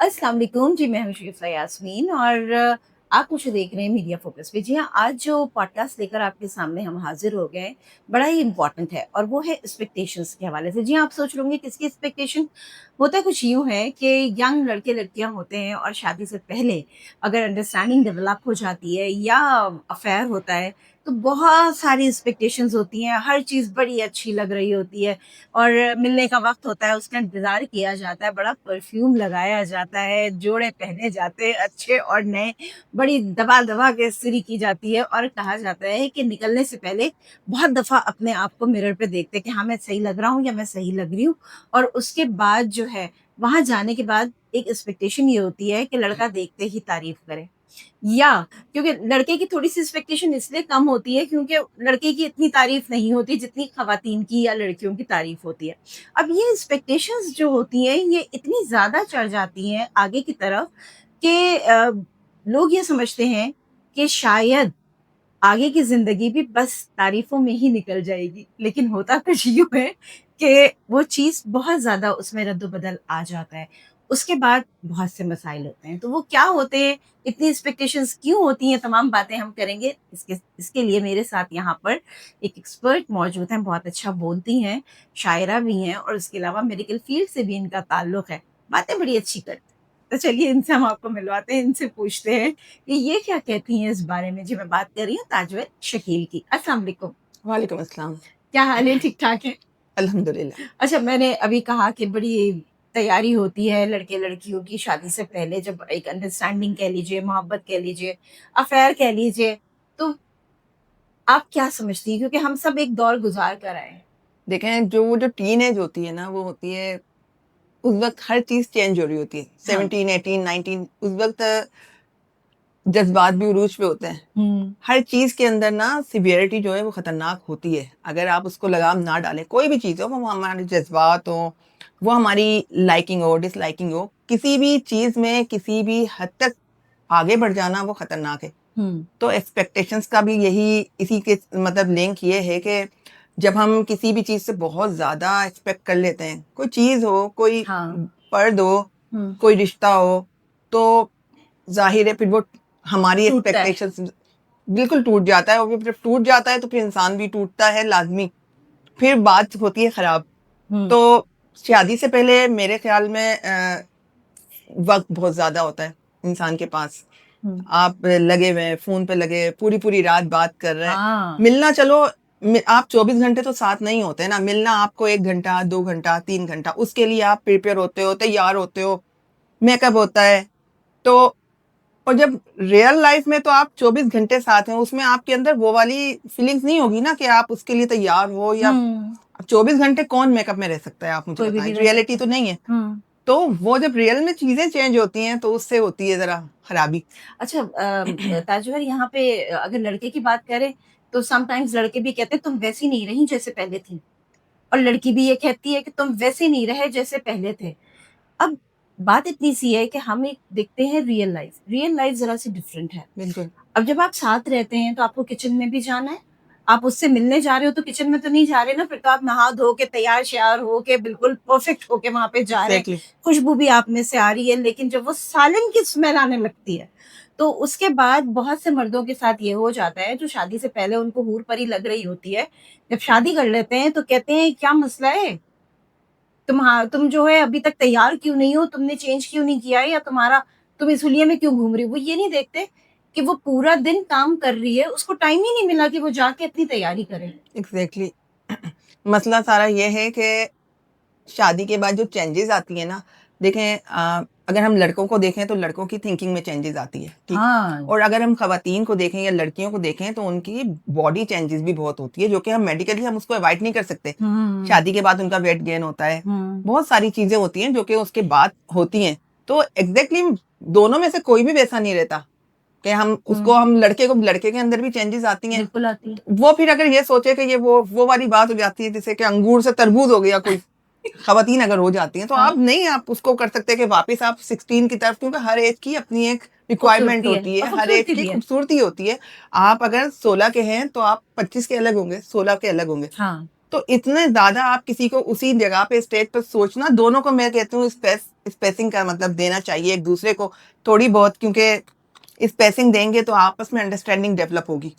अस्सलाम वालेकुम जी, मैं हूं शिफ़ा यास्मीन और आप मुझे देख रहे हैं मीडिया फोकस पे। जी हाँ, आज जो पॉडकास्ट लेकर आपके सामने हम हाज़िर हो गए हैं, बड़ा ही इम्पोर्टेंट है और वो है एक्सपेक्टेशंस के हवाले से। जी हाँ, आप सोच रहे होंगे किसकी एक्सपेक्टेशन? होता कुछ यूँ है कि यंग लड़के-लड़कियाँ होते हैं और शादी से पहले अगर अंडरस्टैंडिंग डेवलप हो जाती है या अफ़ेयर होता है, तो बहुत सारी एक्सपेक्टेशंस होती हैं, हर चीज़ बड़ी अच्छी लग रही होती है। और मिलने का वक़्त होता है, उसका इंतज़ार किया जाता है, बड़ा परफ्यूम लगाया जाता है, जोड़े पहने जाते हैं अच्छे और नए, बड़ी दबा-दबा के इस्त्री की जाती है और कहा जाता है कि निकलने से पहले बहुत दफ़ा अपने आप को मिरर पे देखते हैं कि हाँ, मैं सही लग रहा हूँ या मैं सही लग रही हूँ। और उसके बाद जो है, वहाँ जाने के बाद एक एक्सपेक्टेशन ये होती है कि लड़का देखते ही तारीफ़ करे। या क्योंकि लड़के की थोड़ी-सी एक्सपेक्टेशन इसलिए कम होती है क्योंकि लड़के की इतनी तारीफ़ नहीं होती जितनी ख़वातीन की या लड़कियों की तारीफ़ होती है। अब ये एक्सपेक्टेशंस जो होती हैं ये इतनी ज़्यादा चढ़ जाती हैं आगे की तरफ कि लोग ये समझते हैं कि शायद आगे की ज़िंदगी भी बस तारीफ़ों में ही निकल जाएगी। लेकिन होता कुछ यूँ है कि वो चीज़ बहुत ज़्यादा उसमें रद्द-बदल आ जाता है। उसके बाद बहुत से मसाइल होते हैं। तो वो क्या होते हैं, इतनी एक्सपेक्टेशंस क्यों होती हैं, तमाम बातें हम करेंगे। इसके लिए मेरे साथ यहाँ पर एक एक्सपर्ट मौजूद हैं, बहुत अच्छा बोलती हैं, शायरा भी हैं और उसके अलावा मेडिकल फ़ील्ड से भी इनका ताल्लुक़ है। बातें बड़ी अच्छी करती हैं। तो चलिए इनसे हम आपको मिलवाते हैं, इनसे पूछते हैं कि ये क्या कहती हैं इस बारे में? जी, मैं बात कर रही हूँ ताजवेल शकील की। अस्सलाम वालेकुम। वालेकुम अस्सलाम। क्या हाल है? ठीक-ठाक हैं? अल्हम्दुलिल्लाह। अच्छा, मैंने अभी कहा कि बड़ी तैयारी होती है लड़के-लड़कियों की शादी से पहले, जब एक अंडरस्टैंडिंग कह लीजिए, मोहब्बत कह लीजिए, अफ़ेयर कह लीजिए, तो आप क्या समझती हैं? क्योंकि हम सब एक दौर गुज़ार कर आए हैं। देखें जो टीनेज होती है ना, वो होती है उस वक़्त हर चीज़ चेंज हो रही होती है। हाँ। 17, 18, 19 उस वक़्त जज़्बात भी उरूज पे होते हैं। हुँ। हर चीज़ के अंदर ना सिवियरिटी जो है वो ख़तरनाक होती है। अगर आप उसको लगाम ना डालें, कोई भी चीज़ हो, वो हमारे जज़्बात हों, वो हमारी लाइकिंग हो, डिसलाइकिंग हो, किसी भी चीज़ में किसी भी हद तक आगे बढ़ जाना वो ख़तरनाक है। हुँ। तो एक्सपेक्टेशंस का भी यही इसी के मतलब लिंक ये है कि जब हम किसी भी चीज़ से बहुत ज़्यादा एक्सपेक्ट कर लेते हैं, कोई चीज़ हो, कोई हाँ। पर्द हो, हुँ। कोई रिश्ता हो, तो ज़ाहिर है फिर वो हमारी टूटता है। एक्सपेक्टेशंस बिल्कुल टूट जाता है और फिर जब टूट जाता है तो फिर इंसान भी टूटता है लाज़मी, फिर बात होती है ख़राब। हुँ। तो शादी से पहले मेरे ख़्याल में वक़्त बहुत ज़्यादा होता है इंसान के पास। हुँ। आप लगे हुए हैं, फ़ोन पे लगे, पूरी-पूरी रात बात कर रहे हैं। हाँ। मिलना चलो आप 24 घंटे तो साथ नहीं होते ना, मिलना आपको 1 घंटा, 2 घंटा, 3 घंटा, उसके लिए आप प्रिपेयर होते हो, तैयार होते हो, मेकअप होता है। तो और जब रियल लाइफ़ में तो आप 24 घंटे साथ हैं, उसमें आपके अंदर वो वाली फीलिंग्स नहीं होगी ना कि आप उसके लिए तैयार हो या हुँ। 24 घंटे कौन मेकअप में रह सकता है, आप मुझे कोई भी बताएँ? नहीं रह रियलिटी सकता। तो नहीं है। हुँ। तो वो जब रियल में चीज़ें चेंज होती हैं, तो उससे होती है ज़रा खराबी। अच्छा, ताजुल यहाँ पे अगर लड़के की बात करें तो समटाइम्स लड़के भी कहते हैं तुम वैसी नहीं रही जैसे पहले थी और लड़की भी ये कहती है कि तुम वैसे नहीं रहे जैसे पहले थे। अब बात इतनी सी है कि हम एक देखते हैं रियल लाइफ जरा सी डिफरेंट है। बिल्कुल। अब जब आप साथ रहते हैं तो आपको किचन में भी जाना है। आप उससे मिलने जा रहे हो तो किचन में तो नहीं जा रहे ना, फिर तो आप नहा धो के तैयार-श्यार हो के बिल्कुल परफेक्ट होके वहाँ पे जा रहे हैं। एग्ज़ैक्टली। खुशबू भी आप में से आ रही है, लेकिन जब वो सालन की स्मेल आने लगती है, तो उसके बाद बहुत से मर्दों के साथ ये हो जाता है जो शादी से पहले उनको हूर-परी लग रही होती है। जब शादी कर लेते हैं तो कहते हैं क्या मसला है? तुम जो है अभी तक तैयार क्यों नहीं हो? तुमने चेंज क्यों नहीं किया है या तुम इस हुलिये में क्यों घूम रही हो? वो ये नहीं देखते कि वो पूरा दिन काम कर रही है, उसको टाइम ही नहीं मिला कि वो जाके अपनी तैयारी करे। एग्ज़ैक्टली। मसला सारा ये है कि शादी के बाद जो चेंजेज़ आती हैं ना, देखें अगर हम लड़कों को देखें तो लड़कों की थिंकिंग में चेंजेज़ आती है, ठीक? हाँ। और अगर हम ख़वातीन को देखें या लड़कियों को देखें तो उनकी बॉडी चेंजेज़ भी बहुत होती है, जो कि हम मेडिकली हम उसको अवॉइड नहीं कर सकते। हुँ। शादी के बाद उनका वेट गेन होता है, हुँ। बहुत सारी चीज़ें होती हैं जो कि उसके बाद होती हैं। तो एग्ज़ैक्टली दोनों में से कोई भी वैसा नहीं रहता कि हुँ। हम लड़के के अंदर भी चेंजेज़ आती हैं। बिल्कुल आती है। वो फिर अगर ये सोचे कि ये वो वाली बात हो जाती है जैसे कि अंगूर से तरबूज हो गया कोई, ख़वातीन अगर हो जाती हैं, तो हाँ, आप उसको कर सकते कि वापस आप 16 की तरफ, क्योंकि हर ऐज की अपनी एक रिक्वायरमेंट खूबसूरती है होती और है, हर ऐज खूबसूरती की भी है। खूबसूरती होती है। आप अगर 16 के हैं, तो आप 25 के अलग होंगे, 16 के अलग होंगे। हाँ। तो इतने ज़्यादा आप किसी को उसी जगह पे स्टेज पे सोचना, दोनों को मैं कहती हूँ स्पेसिंग का मतलब देना चाहिए एक-दूसरे को थोड़ी बहुत, क्योंकि स्पेसिंग देंगे तो आपस में अंडरस्टैंडिंग डेवलप होगी।